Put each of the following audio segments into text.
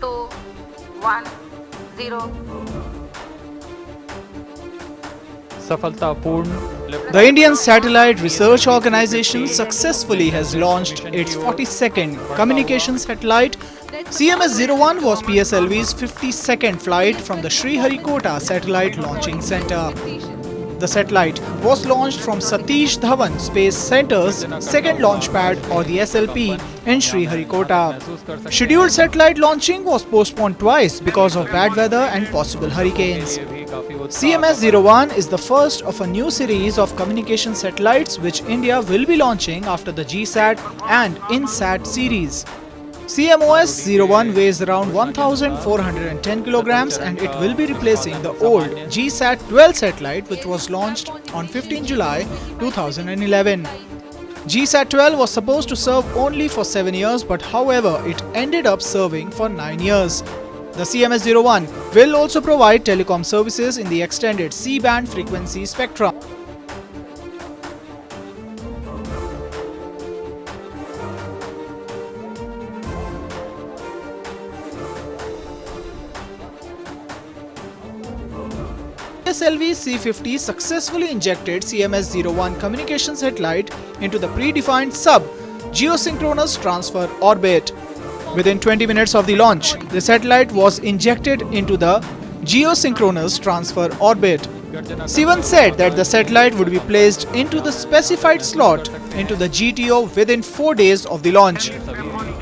2, 1, 0. The Indian Satellite Research Organization successfully has launched its 42nd communication satellite. CMS-01 was PSLV's 52nd flight from the Sriharikota Satellite Launching Center. The satellite was launched from Satish Dhawan Space Centre's second launch pad, or the SLP, in Sriharikota. Scheduled satellite launching was postponed twice because of bad weather and possible hurricanes. CMS-01 is the first of a new series of communication satellites which India will be launching after the GSAT and INSAT series. CMOS-01 weighs around 1,410 kilograms and it will be replacing the old GSAT-12 satellite which was launched on 15 July 2011. GSAT-12 was supposed to serve only for 7 years, but however it ended up serving for 9 years. The CMS-01 will also provide telecom services in the extended C-band frequency spectrum. PSLV C-50 successfully injected CMS-01 communication satellite into the predefined sub-geosynchronous transfer orbit. Within 20 minutes of the launch, the satellite was injected into the geosynchronous transfer orbit. Sivan said that the satellite would be placed into the specified slot into the GTO within 4 days of the launch.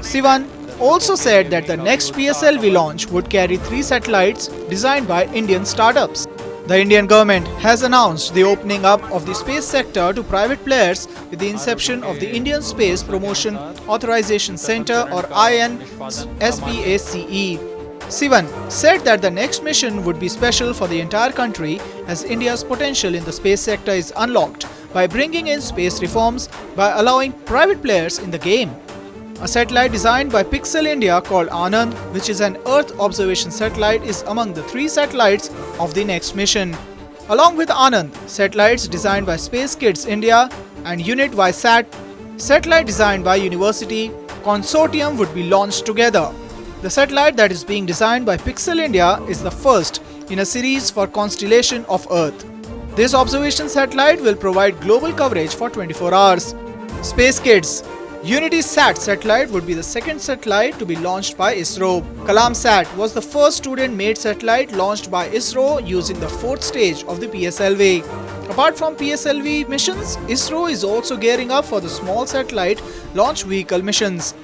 Sivan also said that the next PSLV launch would carry 3 satellites designed by Indian startups. The Indian government has announced the opening up of the space sector to private players with the inception of the Indian Space Promotion Authorization Center, or INSPACE. Sivan said that the next mission would be special for the entire country as India's potential in the space sector is unlocked by bringing in space reforms by allowing private players in the game. A satellite designed by Pixel India called Anand, which is an Earth observation satellite, is among the 3 satellites of the next mission. Along with Anand, satellites designed by Space Kids India and Unit YSAT, satellite designed by University Consortium, would be launched together. The satellite that is being designed by Pixel India is the first in a series for constellation of Earth. This observation satellite will provide global coverage for 24 hours. Space Kids UnitySat satellite would be the second satellite to be launched by ISRO. KalamSat was the first student-made satellite launched by ISRO using the 4th stage of the PSLV. Apart from PSLV missions, ISRO is also gearing up for the small satellite launch vehicle missions.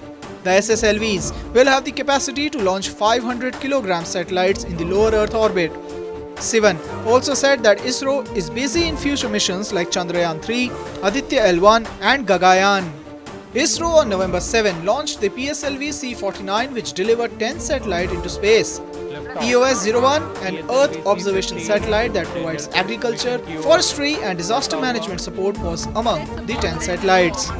The SSLVs will have the capacity to launch 500 kg satellites in the lower Earth orbit. Sivan also said that ISRO is busy in future missions like Chandrayaan-3, Aditya L1 and Gaganyaan. ISRO on November 7 launched the PSLV C-49, which delivered 10 satellites into space. EOS-01, an Earth observation satellite that provides agriculture, forestry and disaster management support, was among the 10 satellites.